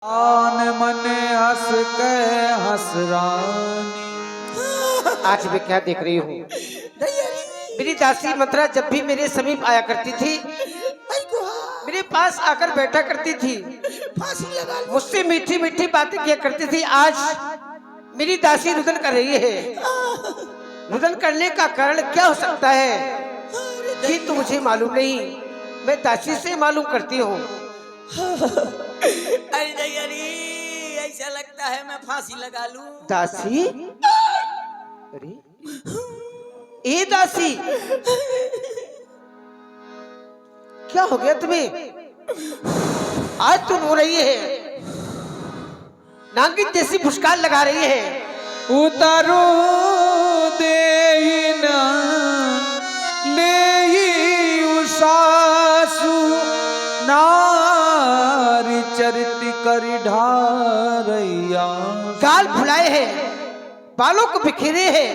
आन मने हंस के हंसरानी। आज मैं क्या देख रही हूँ? मेरी दासी मंत्रा जब भी मेरे समीप आया करती थी, मेरे पास आकर बैठा करती थी, मुझसे मीठी मीठी बातें किया करती थी। आज मेरी दासी रुदन कर रही है। रुदन करने का कारण क्या हो सकता है कि तो मुझे मालूम नहीं, मैं दासी से मालूम करती हूँ। अरे दयारी, ऐसा लगता है मैं फांसी लगा लूं। दासी? अरे ए दासी, क्या हो गया तुम्हें? आज तुम रो रही है, नागिन जैसी फुसकार लगा रही है। उतारो देना ले उषासु नारी चरित कर ढारैया। गाल फुलाए हैं, बालों को बिखेरे हैं,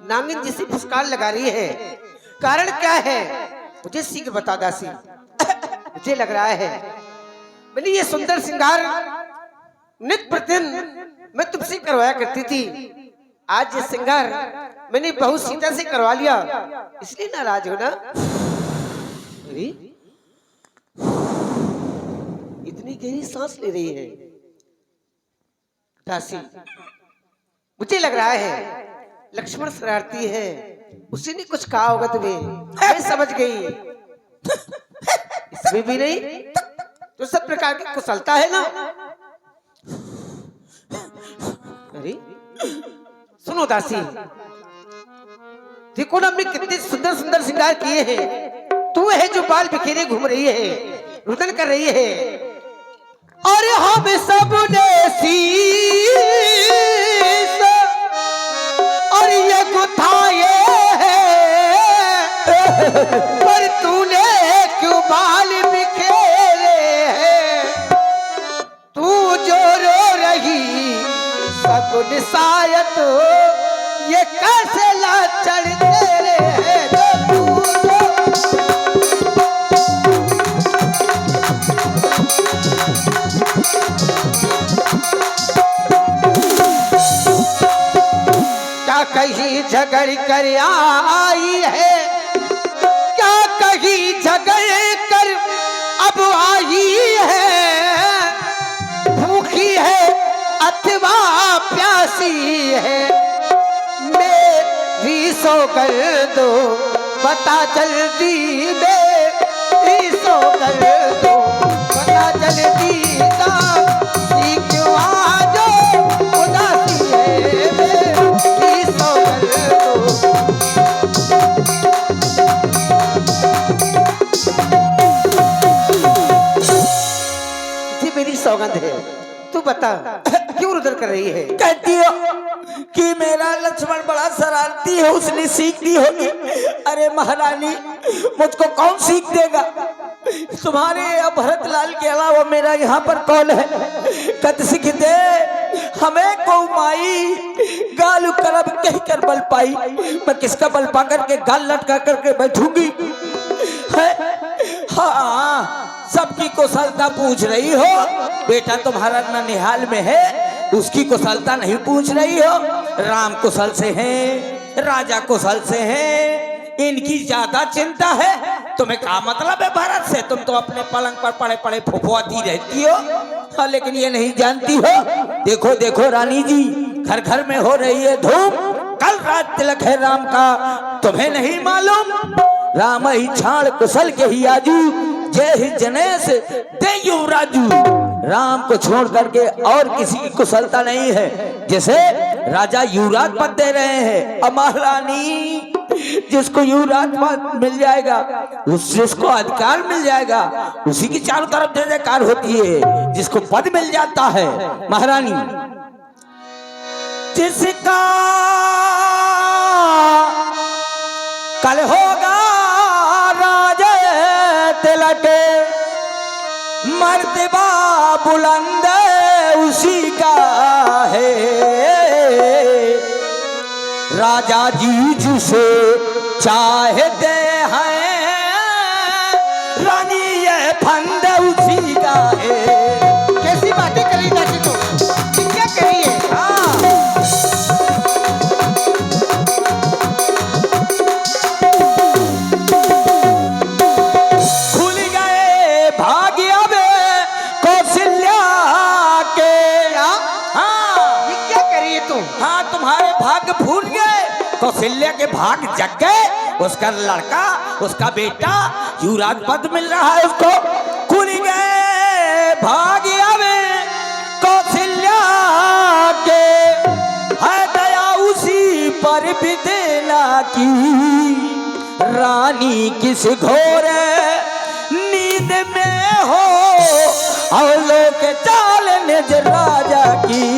नागिन जैसी फुसकार लगा रही है। कारण क्या है मुझे शीघ्र बता दासी। मुझे लग रहा है मैंने ये सुंदर श्रृंगार नित्य प्रतिदिन मैं तुमसे करवाया करती थी। आज ये श्रृंगार मैंने बहू सीता से करवा लिया, इसलिए नाराज हो ना? अरे इतनी गहरी सांस ले रही है दासी। मुझे लग रहा है लक्ष्मण शरारती है, उसी ने कुछ कहा होगा तुम्हें। मैं समझ गई। इसमें भी नहीं तो सब प्रकार की कुशलता है ना। अरे सुनो दासी, देखो ना हमने कितने सुंदर सुंदर श्रृंगार किए हैं। तू है जो बाल बिखेरे घूम रही है, रुदन कर रही है। और हम सब ने और ये गुथाए पर तूने क्यों बाल बिखेरे हैं? तू जो रो रही सगुन शायद ये कैसे लाचार तेरे हैं? क्या कहीं झगड़ कर आई है, क्या कहीं झगड़ कर अब आई है? भूखी है अथवा प्यासी है, मेरी सो कर दो बता जल्दी, मेरी सो कर दो बता जल्दी। क्यों आज उदासी है, मेरी सो कर दो। ये मेरी सौगंध है, तू बता क्यों रुदन कर रही है? कहती हो कि मेरा लक्ष्मण बड़ा शरारती है, उसने सीख दी होगी। अरे महारानी, मुझको कौन सीख देगा? तुम्हारे या भरत लाल के अलावा मेरा यहाँ पर कौन है? कत सीख दे हमें को माई, गाल करब कह कर बल पाई। मैं किसका बल पा करके गाल लटका करके बैठूंगी? हाँ, सबकी कुशलता पूछ रही हो। बेटा तुम्हारा ननिहाल में है, उसकी कुशलता नहीं पूछ रही हो। राम कुशल से हैं, राजा कुशल से हैं, इनकी ज्यादा चिंता है। तुम्हें क्या मतलब है भारत से? तुम तो अपने पलंग पर पड़े पड़े फुफुआती रहती हो। हाँ, लेकिन ये नहीं जानती हो। देखो देखो रानी जी, घर घर में हो रही है धूम। कल रात तिलक है राम का, तुम्हें नहीं मालूम? राम ही छाड़ कुशल के ही आजू, जय ही जनेश दे युवराजू। राम को छोड़ करके और किसी की कुशलता नहीं है। जैसे राजा युवराज पद दे रहे हैं, महारानी जिसको युवराज पद मिल जाएगा, जिसको अधिकार मिल जाएगा, उसी की चारों तरफ जय जयकार होती है। जिसको पद मिल जाता है महारानी, जिसका कल होगा राजे तिलक, मर्तबा बुलंद उसी का है। राजा जी जिसे चाहते हैं, रानी ये फंद उसी का है। कैसी बात भाग फूट गए, कौशल्या के भाग जग गए। उसका लड़का, उसका बेटा युवराज पद मिल रहा है उसको। खुल गए भाग्य में कौशल्या के, है दया उसी पर भी देना की। रानी किस घोर नींद में हो, अवलोक के चाल निज राजा की।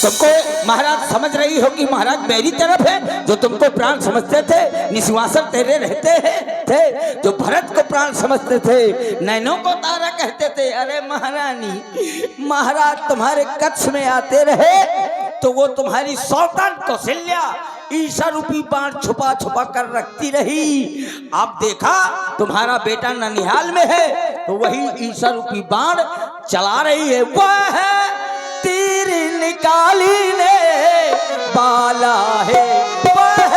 तुमको महाराज समझ रही हो कि महाराज मेरी तरफ है, जो तुमको प्राण समझते थे, निश्वासन तेरे रहते थे, जो भरत को प्राण समझते थे, नैनों को तारा कहते थे। अरे महारानी, महाराज तुम्हारे कच्छ में आते रहे तो वो तुम्हारी सौतन कौशल्या ईशा रूपी बाण छुपा छुपा कर रखती रही। अब देखा तुम्हारा बेटा ननिहाल में है तो वही ईशा रूपी बाण चला रही है। वह है तीर निकाली ने बाला है, वह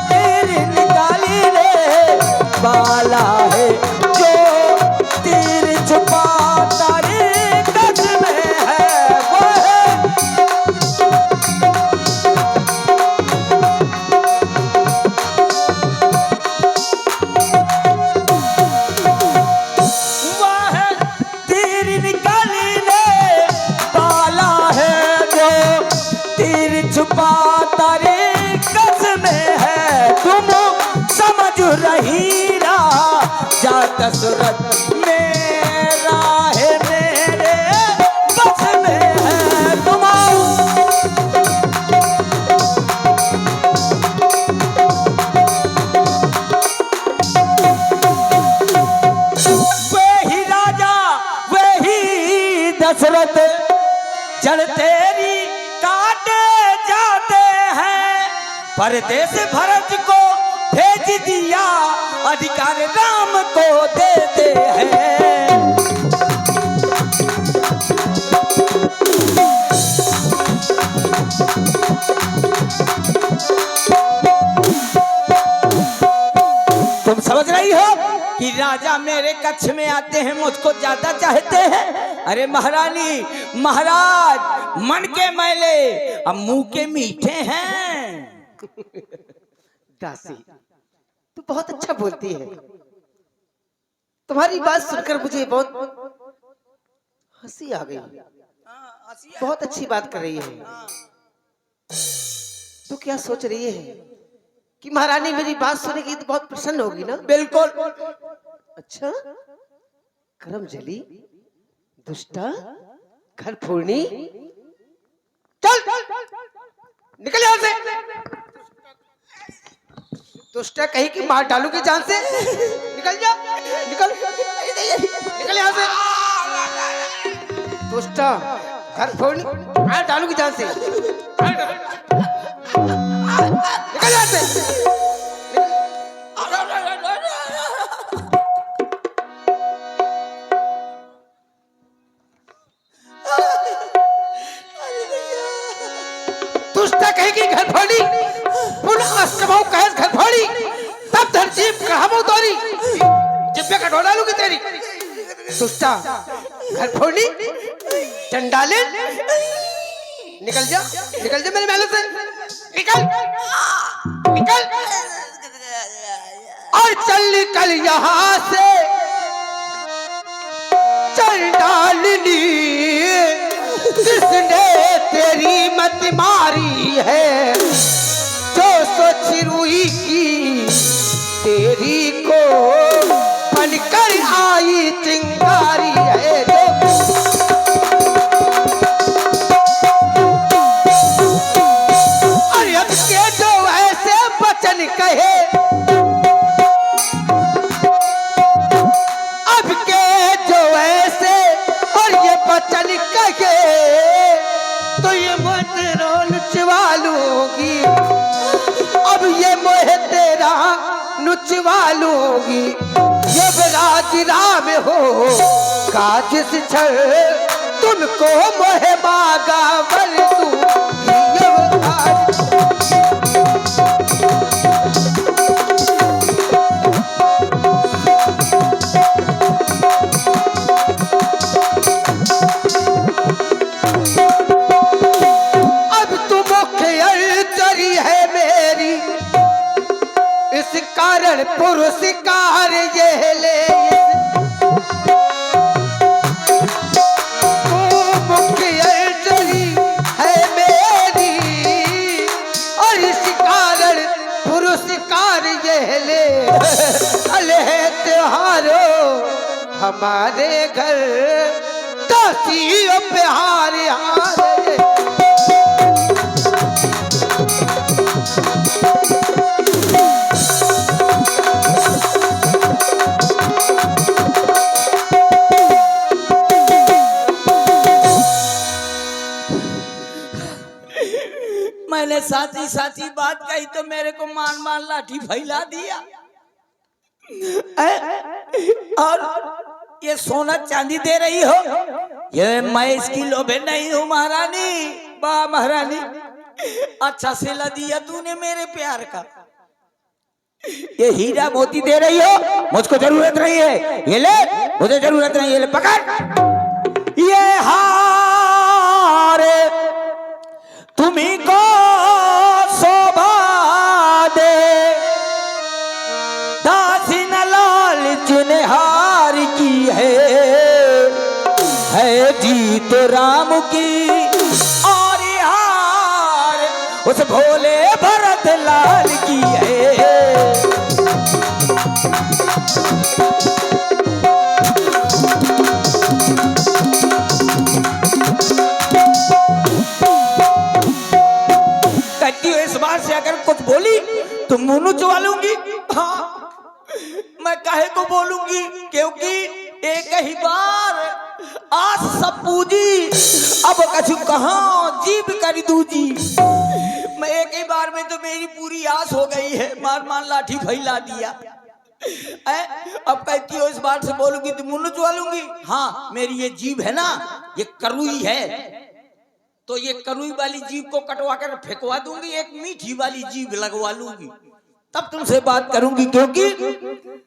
तीर निकाली ने बाला है, जो तीर छुपा तारे कच्छ में है। वह तीर निकाली ने बाला है, जो तीर छुपा तारे कच्छ में है। तुम समझ रही राजा दशरथ मेरा है, मेरे बस में है। तुम वही राजा वही दशरथ जड़ तेरी काटे जाते हैं, परदेश भरत को भेज दिया, अधिकार राम को देते हैं। तुम समझ रही हो कि राजा मेरे कच्छ में आते हैं, मुझको ज्यादा चाहते हैं। अरे महारानी, महाराज मन के मैले अब मुंह के मीठे हैं। दासी, तू बहुत अच्छा बोलती है। तुम्हारी बात सुनकर मुझे बहुत हंसी आ गई। बहुत अच्छी बात कर रही है। तू क्या सोच रही है कि महारानी मेरी बात सुनेगी तो बहुत प्रसन्न होगी ना? बिल्कुल। अच्छा, करम जली, दुष्टा, घर फोड़नी, चल निकल यहाँ से। दुष्टा कहीं की मार डालूंगी जान से। निकल जा, निकल निकल यहाँ से। दुष्टा, घर फोड़नी, मार डालूंगी जान से। निकल यहाँ से। दुष्टा कहेगी घर फोड़ी, पुनः अष्टभाव कहेस घर फोड़ी, तब धरजीप कहामो तोरी, जिब्बे का ढोला लूंगी तेरी। दुष्टा, घर फोड़ी, चंडाले, निकल जा मेरे महल से, निकल निकल और चल निकल यहाँ से। चंडालिनी, किसने तेरी मत मारी है, जो सोच रूही की तेरी को बनकर आई चिंगारी है। और अब के जो ऐसे वचन कहे, अब के जो ऐसे और ये वचन कहे, तो ये मत नुचवा लूंगी, अब ये मोह तेरा नुचवा लूंगी। यमराज राम हो काजिस छल, तुमको मोह मांगा वर दूंगी। यमराज कारण पुरस्कार ये ले मुख्य अर्जनी है मेरी और इस कारण पुरस्कार ये ले अले त्योहारों हमारे घर दासी प्यार हारे मैंने साची साची बात कही तो मेरे को मान मान लाठी फैला दिया। और ये सोना चांदी दे रही हो, ये मैं इसकी लोभे नहीं हूँ महारानी। वाह महारानी, अच्छा सिला दिया तूने मेरे प्यार का। ये हीरा मोती दे रही हो, मुझको जरूरत नहीं है, ये ले, मुझे जरूरत नहीं है, ले पकड़। ये हार तुम्ही को शोभा दे, दासी न लालच ने हार की है जीत राम की। और हार उस भोले भरत लाल की है। इस बार से अगर कुछ बोली तो मुंह चुवा लूंगी। हाँ, मैं काहे को बोलूंगी, क्योंकि एक ही बार आज सब पूजी, अब कछु कहाँ जीव कर दूजी। मैं एक ही बार में तो मेरी पूरी आस हो गई है, मार मार लाठी फैला दिया। अब कहती हो इस बार से बोलूंगी तो मुंह चुवा लूंगी। हाँ, मेरी ये जीभ है ना, ये करुई है, तो ये करुई वाली जीभ को कटवा कर फेंकवा दूंगी, एक मीठी वाली जीभ लगवा लूंगी, तब तुमसे बात करूंगी। क्योंकि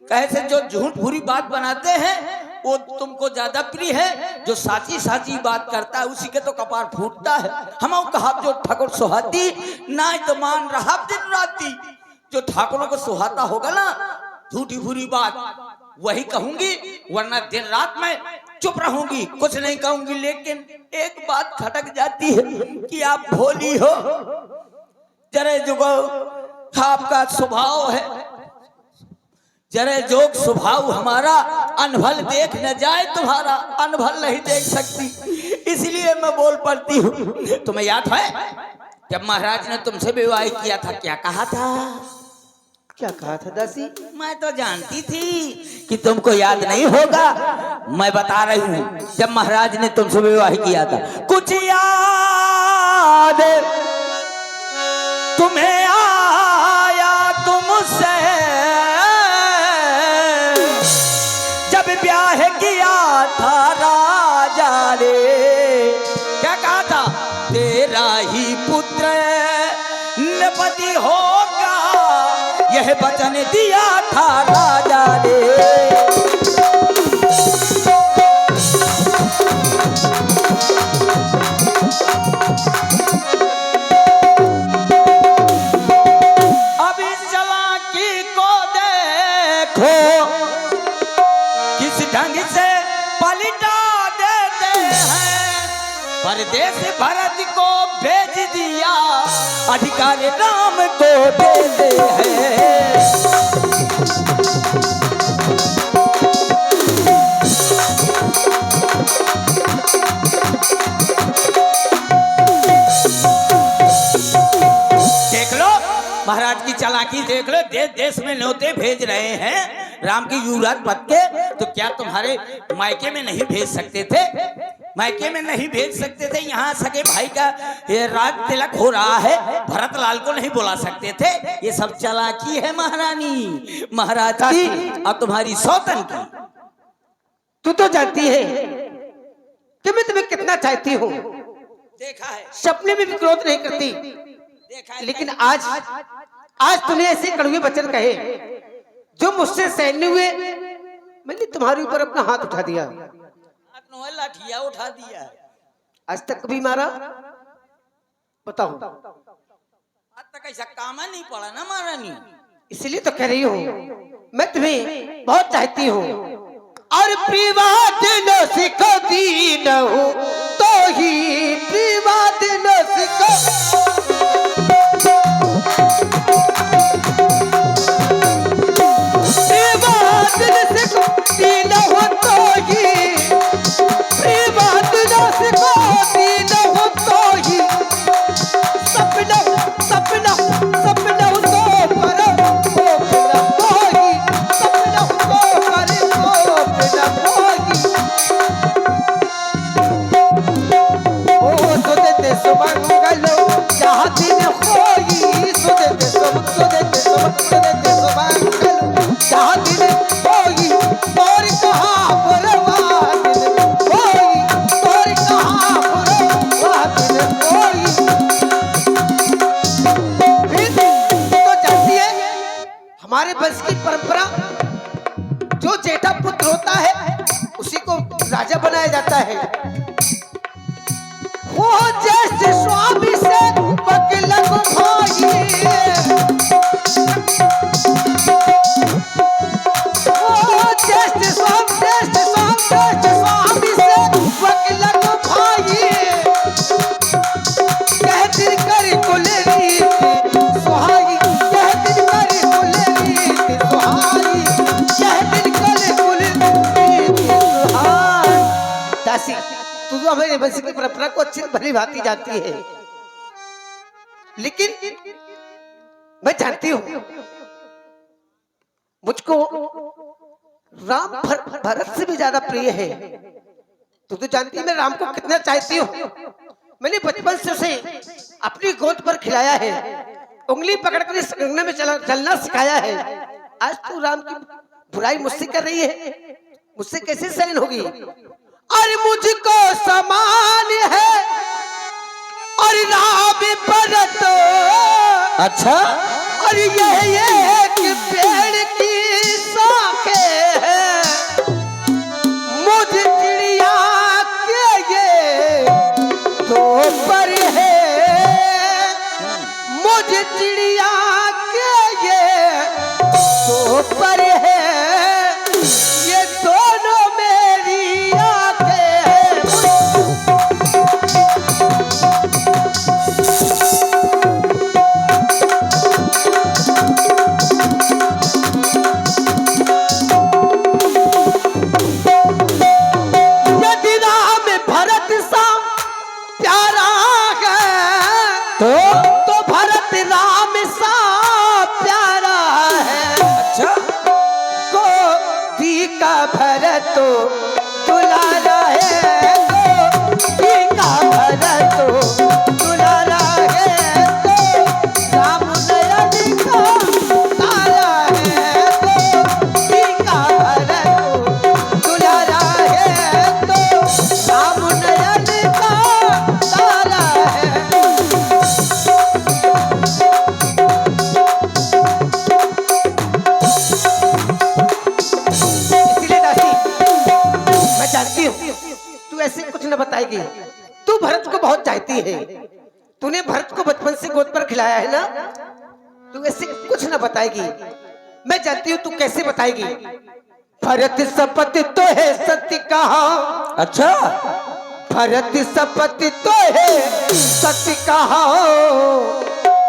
कैसे जो झूठ पूरी बात बनाते हैं वो तुमको ज्यादा प्रिय है, जो साची साची बात करता है उसी के तो कपार फूटता है। हम कहा जो ठाकुर सुहाती ना तो मान रहा दिन राती। जो ठाकुरों को सुहाता होगा ना झूठी बुरी बात वही कहूंगी, वरना दिन रात में चुप रहूंगी, कुछ नहीं कहूंगी। लेकिन एक बात खटक जाती है कि आप भोली हो, जरे जुगो आपका स्वभाव है, जरे जोग स्वभाव हमारा, अनभल देख न जाए तुम्हारा, अनभल नहीं देख सकती, इसलिए मैं बोल पड़ती हूँ। तुम्हें याद है जब महाराज ने तुमसे विवाह किया था क्या कहा था? क्या कहा था दासी? मैं तो जानती थी कि तुमको याद नहीं होगा, मैं बता रही हूँ। जब महाराज ने तुमसे विवाह किया था, कुछ याद तुम्हें आया तुमसे जब ब्याह किया था राजा ने? क्या कहा था? तेरा ही पुत्र नपति होगा, यह वचन दिया था राजा ने। अब इस चालाकी को देखो किस ढंग से पलटा देते हैं। परदेश भरत को भेज दिया, अधिकार राम को देते हैं। देख लो महाराज की चालाकी, देख लो, देश देश में न्योते भेज रहे हैं राम की युवराज पद के, तो क्या तुम्हारे मायके में नहीं भेज सकते थे? मायके में नहीं भेज सकते थे? यहाँ सके भाई का ये राज तिलक हो रहा है, भरत लाल को नहीं बुला सकते थे? ये सब चालाकी है महारानी, महाराज की और तुम्हारी सौतन की। तू तो जानती है कि मैं तुम्हें कितना चाहती हूँ, देखा है, सपने में भी क्रोध नहीं करती, देखा है। लेकिन आज तूने ऐसे कड़वे वचन कहे जो मुझसे सहन नहीं हुए। मैंने तुम्हारे ऊपर अपना हाथ उठा दिया, लाठिया उठा दिया, आज तक कभी मारा? बताओ। आज तक ऐसा काम नहीं पड़ा ना महारानी। इसलिए तो कह रही हूँ मैं तुम्हें बहुत चाहती हूँ। और प्रिवाद न सिखो दीन हो तो ही प्रिवाद न सिखो। प्रिवाद न सिखो दीन हो तो ही प्रिवाद न सिखो दीन हो तो ही सपना सपना सपना तो करो सपना तो ही सपना तो करो सपना तो ही। ओ सुदते सुमंगलो जहाँ दिन होई सुदते सुमंगलो जहाँ दिन होई और कहाँ परवाह दिन होई और कहाँ परवाह दिन होई। तो जानती है हमारे वंश की परंपरा जो जेठा पुत्र होता है उसी को राजा बनाया जाता है। वो जैसे स्वामी से बकलक भाई वो जैसे स्वामी से बकलक भाई कह दिल कर कुल रीत सुहाई कह दिल कर कुल रीत सुहाई कह दिल कर कुल रीत सुहाई। दासी तू तो हमारे वंश की परंपरा को अच्छी भली भांति जानती है, लेकिन मैं जानती हूँ मुझको राम भरत से भी ज्यादा प्रिय है। तू तो जानती है मैं राम को कितना चाहती हूँ। मैंने बचपन से उसे अपनी गोद पर खिलाया है, उंगली पकड़कर इस गंगा में चलना सिखाया है। आज तू राम की बुराई मुझसे कर रही है, मुझसे कैसे सहन होगी। और मुझको समान है और राम भरत अच्छा और ये एक पेड़ की शाखें है मुझ चिड़िया के ये तो पर है मुझ चिड़िया के ये तो पर है ये दोनों मेरी आंखें हैं। यदि राम भरत सा प्यारा है तो भरत राम सा प्यारा है। अच्छा गोदी का भरत दुलारा है गोदी का भरत दुलारा है तो राम नयन का तारा है गोदी का भरत दुलारा है तो राम नयन का तारा है। इसलिए दासी मैं जानती हूँ तू ऐसे कुछ न बताएगी। तू भरत को बहुत चाहती है, तूने भरत को बचपन से गोद पर खिलाया है ना, तू ऐसे कुछ न बताएगी। मैं जानती हूँ तू कैसे बताएगी। भरत सपत तो है सत्य कहा अच्छा भरत सपत तो है सत्य कहा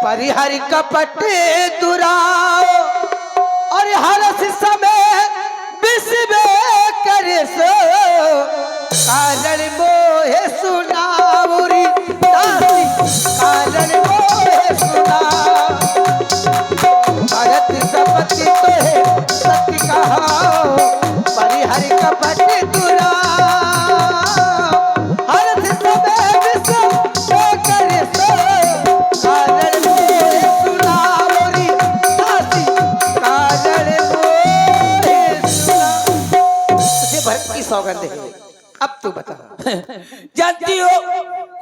परिहर कपट दुराओ और हरस समय विस्वे करे सो कारण मोहे सुनावरी दासी कारण मोहे सुना। भरत सपति तो है सत्य कहा परिहर कपट दुराओ हरस समय विस्वे करे सो कारण मोहे सुनावरी दासी कारण मोहे सुना। तुझे भरत की सौगंध है, अब तू बता। जानती हो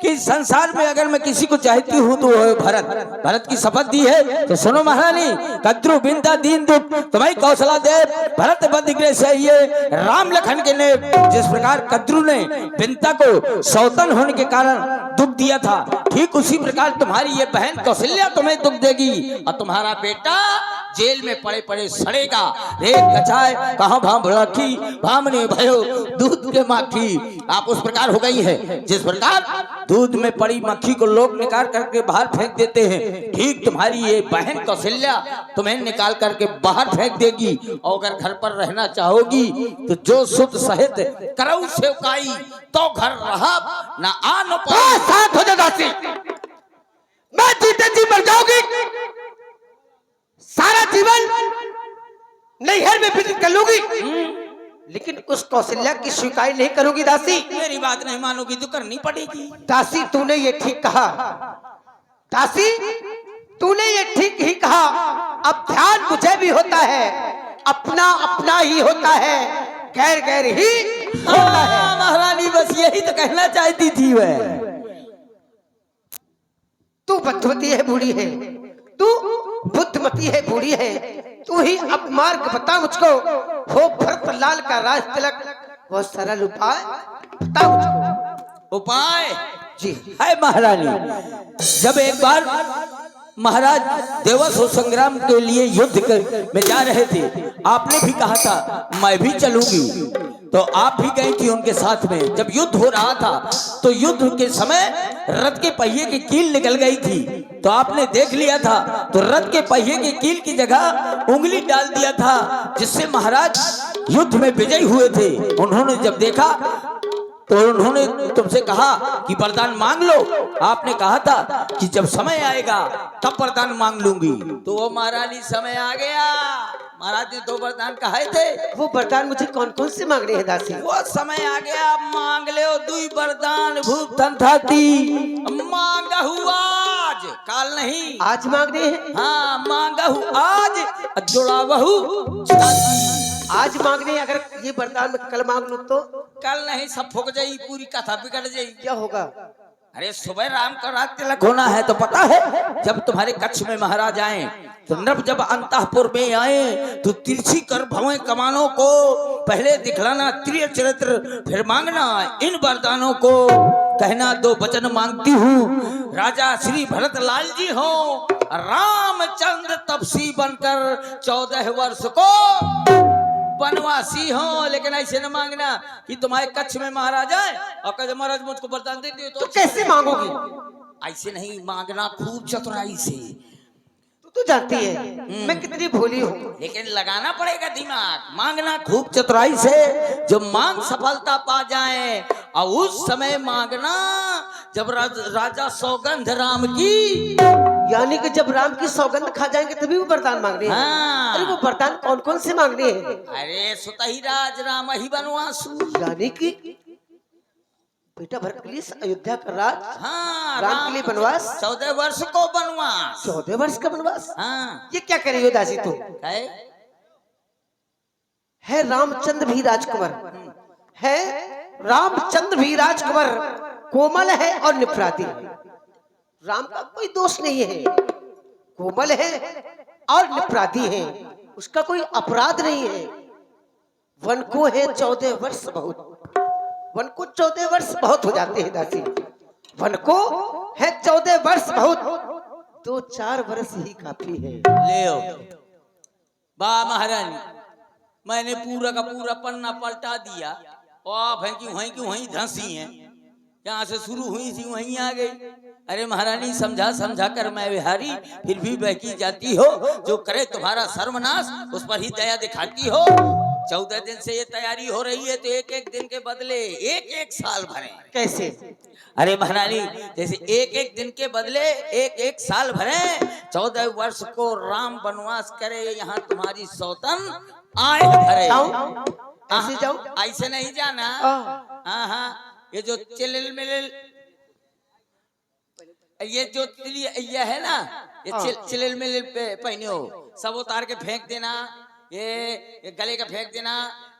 कि संसार में अगर मैं किसी को चाहती हूँ तो वो है भरत। भरत की शपथ दी है तो सुनो महारानी। कद्रु बिंदा दीन दुख तुम्हारी कौशला दे भरत बद्र से ये राम लखन के ने जिस प्रकार कद्रु ने बिंदा को सौतन होने के कारण दुख दिया था, ठीक उसी प्रकार तुम्हारी ये बहन कौशल्या तुम्हें दुख देगी और तुम्हारा बेटा जेल में पड़े पड़े सड़ेगा। रे कचाए कहाँ भाम रखी भामने भयो दूध के माखी। आप उस प्रकार हो गई है जिस प्रकार दूध में पड़ी मक्खी को लोग निकाल करके बाहर फेंक देते हैं, ठीक तुम्हारी ये बहन कौशल्या तुम्हें निकाल करके बाहर फेंक देगी। और अगर घर पर रहना चाहोगी तो जो शुद्ध सहित करऊ सेवकाई तो घर रहा ना आ न पाए। साथ हो जा दासी, मैं जीते जी मर जाऊंगी, सारा जीवन नैहर में व्यतीत कर लूंगी, लेकिन उस कौशल्या की स्वीकार नहीं करूंगी दासी। मेरी बात नहीं मानोगी तो करनी पड़ेगी। दासी तूने ये ठीक कहा, दासी तूने ये ठीक ही कहा। अब ध्यान मुझे भी होता है, अपना अपना ही होता है, गैर गैर ही होता है। महारानी बस यही तो कहना चाहती थी वह। तू बुद्धिमती है बूढ़ी है, तू बुद्धिमती है बूढ़ी है, तू ही अब मार्ग बता मुझको। हो भरत लाल का राज तिलक, वो सरल उपाय बता मुझको। उपाय जी है महारानी। जब एक बार महाराज देवासुर संग्राम के लिए युद्ध में जा रहे थे, आपने भी कहा था मैं भी चलूंगी, तो आप भी गई थी उनके साथ में। जब युद्ध हो रहा था तो युद्ध के समय रथ के पहिए की कील निकल गई थी, तो आपने देख लिया था, तो रथ के पहिए की कील की जगह उंगली डाल दिया था, जिससे महाराज युद्ध में विजयी हुए थे। उन्होंने जब देखा तो उन्होंने तुमसे कहा कि वरदान मांग लो। आपने कहा था कि जब समय आएगा तब वरदान मांग लूंगी। तो वो महारानी समय आ गया, महाराज ने 2 वरदान कहे थे। वो वरदान मुझे कौन कौन से मांगने हैं दासी? वो समय आ गया, मांग ले 2 वरदान भूप तंथाती। मांगहु आज, काल नहीं, आज मांगने हैं। हाँ मांगहु आज, जुड़ावहु आज मांगने हैं। अगर ये वरदान में कल मांग लूं तो कल नहीं, सब फूक जाई, पूरी कथा बिगड़ जाई। क्या होगा? अरे सुबह राम का रात तिलक होना है, तो पता है जब तुम्हारे कच्छ में महाराज आए, तो नभ जब अंतःपुर में आए तो तिरछी कर भवें कमानों को पहले दिखलाना त्रिय चरित्र, फिर मांगना इन वरदानों को। कहना 2 वचन मांगती हूँ, राजा श्री भरत लाल जी हो, रामचंद्र तपसी बनकर 14 वर्ष को वनवासी हो। लेकिन ऐसे न मांगना कि तुम्हारे कच्छ में महाराज आए और कहे महाराज मुझको वरदान दे दिए, तो कैसे मांगोगी? ऐसे नहीं मांगना, खूब चतुराई से। तू जानती है मैं कितनी भोली हूँ, लेकिन लगाना पड़ेगा दिमाग, मांगना खूब चतुराई से, जो मांग सफलता पा जाए। और उस समय मांगना जब राजा सौगंध राम की, यानी कि जब राम की सौगंध खा जाएंगे तभी वो वरदान मांगने हैं। हाँ। अरे वो वरदान कौन कौन से मांगने हैं? अरे सुतही राज राम ही बनवासु, यानी कि बेटा भरत के लिए अयोध्या का राज, हाँ राम के लिए वनवास, 14 वर्ष को वनवास। 14 वर्ष का वनवास। हाँ ये क्या कह रही हो दासी तू? है रामचंद्र भी राजकुमार, है रामचंद्र भी राजकुमार, कोमल है और निफराती है। राम का कोई दोष नहीं है, कोमल है और निफराती है, उसका कोई अपराध नहीं है। वन को है 14 वर्ष बहुत, वन को 14 वर्ष बहुत हो जाते हैं दासी। वन को है 14 वर्ष बहुत, 2-4 वर्ष ही काफी है। ले वाह महारानी, मैंने पूरा का पूरा पन्ना पलटा दिया और आप हैं कि वहीं धंसी हैं, यहाँ से शुरू हुई थी वहीं आ गई। अरे महारानी समझा समझा कर मैं विहारी, फिर भी बहकी जाती हो। जो करे तुम्हारा सर्वनाश उस पर ही दया दिखाती हो। 14 दिन से ये तैयारी हो रही है, तो 1-1 दिन के बदले 1-1 साल भरे। कैसे? अरे महारानी जैसे 1-1 दिन के बदले 1-1 साल भरे, 14 वर्ष को राम वनवास करे, यहाँ तुम्हारी सौतन आए भरे। ऐसे जाऊं? ऐसे नहीं जाना। हाँ हाँ, ये जो चिलिल मिलिल, ये जो ये है ना, ये चिलिल मिलिल पहने हो, सब उतार के फेंक देना। ये गले का फेंक देना,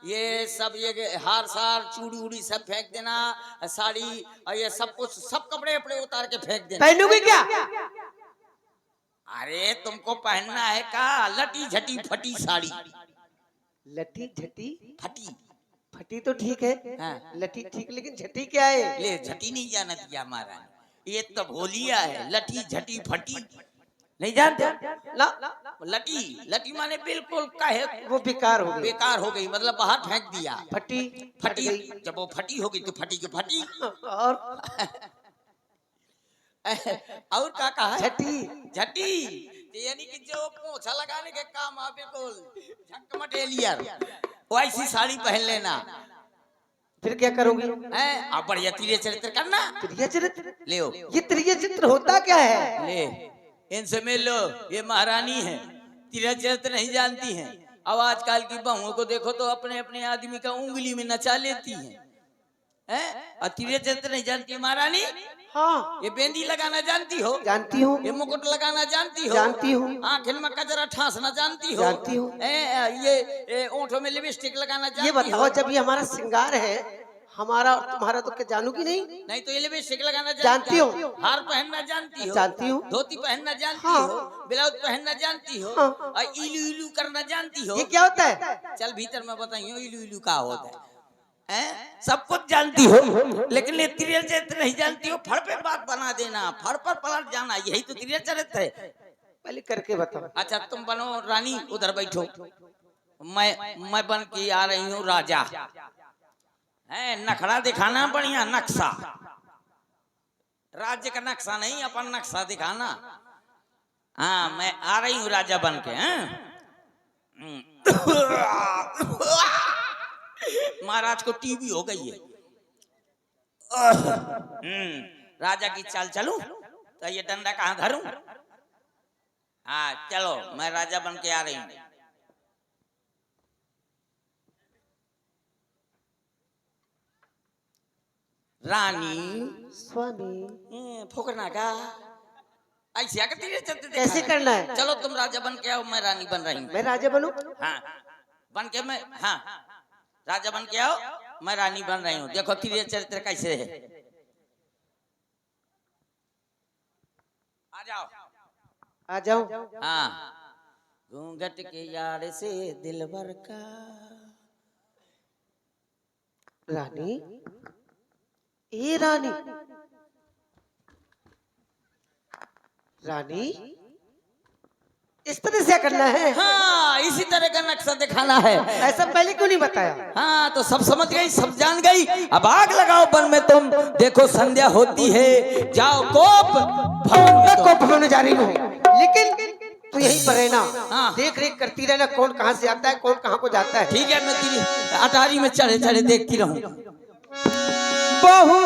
ये सब ये हार सार चूड़ी उड़ी सब फेंक देना, साड़ी और ये सब कुछ, सब कपड़े वपड़े उतार के फेंक देना। पहनोगे क्या? अरे तुमको पहनना है का लटी झटी फटी साड़ी। लटी झटी फटी फटी तो ठीक है। हाँ। लटी ठीक, लेकिन झटी क्या है? ले झटी नहीं जाना दिया हमारा, ये तो भोलिया है। लटी झटी फटी नहीं जानते? ना लटी लटी माने बिल्कुल काहे वो बेकार हो गई, बेकार हो गई, मतलब बाहर फेंक दिया। फटी फट फटी, गई। जब वो फटी होगी तो फटी की फटी। और और क्या कहा है? झटी झटी, यानी कि जो पोछा लगाने के काम आ, बिल्कुल झक मटेलियर वैसी साड़ी पहन लेना फिर क्या करोगी? है। आप बढ़िया तीर्य चरित्र करना। त्रिय चरित्र? ले ये त्रिय चित्र होता क्या है? ले, इनसे मिल लो, ये महारानी है, तीर्य चरित्र नहीं जानती हैं। अब आजकल की बहुओं को देखो तो अपने अपने आदमी का उंगली में नचा लेती हैं, हैं? और तीर्य चरित्र नहीं जानती है महारानी। हाँ ये बेंदी लगाना जानती हो? जानती हूँ, ये मुकुट लगाना जानती हो? जानती हूँ, आंखें में कजरा ठांसना जानती हो? जानती हूँ। ये ओंठों में लिपस्टिक लगाना जानती ये हो? बताओ, जब ये हमारा श्रृंगार है, हमारा और तुम्हारा, तो क्या जानूगी नहीं? नहीं तो ये लिपस्टिक लगाना जानती हो? हार पहनना जानती हो? जानती हूँ। धोती पहनना जानती हाँ। हो? ब्लाउज पहनना जानती हो? हाँ। और इलू इलू करना जानती हो? ये क्या होता है? चल भीतर में बताइयो इलू इलू का होता है। हैं? सब कुछ जानती हो, लेकिन ये त्रिय चरित्र नहीं जानती हो। फड़ पे बात बना देना, फड़ पर पलट जाना, यही तो त्रिय चरित्र है। पहले करके बताओ। अच्छा तुम बनो रानी, उधर बैठो, मैं बन के आ रही हूँ राजा। है नखड़ा दिखाना, बढ़िया नक्शा, राज्य का नक्शा नहीं, अपन नक्शा दिखाना। हाँ मैं आ रही हूँ राजा बन के। महाराज को टीबी हो गई है। राजा की चाल चलूं तो ये डंडा कहाँ धरूं? हाँ चलो, मैं राजा बन के आ रही हूँ। रानी स्वामी फुकना का ऐसे आकर तीर चलते कैसे करना है? चलो तुम राजा बन के आओ, मैं रानी बन रही हूँ। मैं राजा बनूं? हाँ बन के मैं, हाँ राजा बन के आओ, मैं रानी बन रही हूँ। देखो तीर चरित्र कैसे है। आ जाओ आ जाओ। हाँ। घूंघट के यार से दिलबर का। रानी, ए रानी, रानी, इस तरह से करना है? हाँ इसी तरह का नक्शा दिखाना है। ऐसा पहले क्यों नहीं बताया? हाँ तो सब समझ गई, सब जान गई। अब आग लगाओ वन में तुम, देखो संध्या होती है, जाओ कोप भवन में मैं तुम। कोप भवन जा रही हूँ, लेकिन तू यहीं पर रहना। हाँ। देख रेख करती रहना, कौन कहाँ से आता है, कौन कहाँ को जाता है। ठीक है, मैं तेरी अटारी में चढ़े चढ़े देखती रहूं। बहु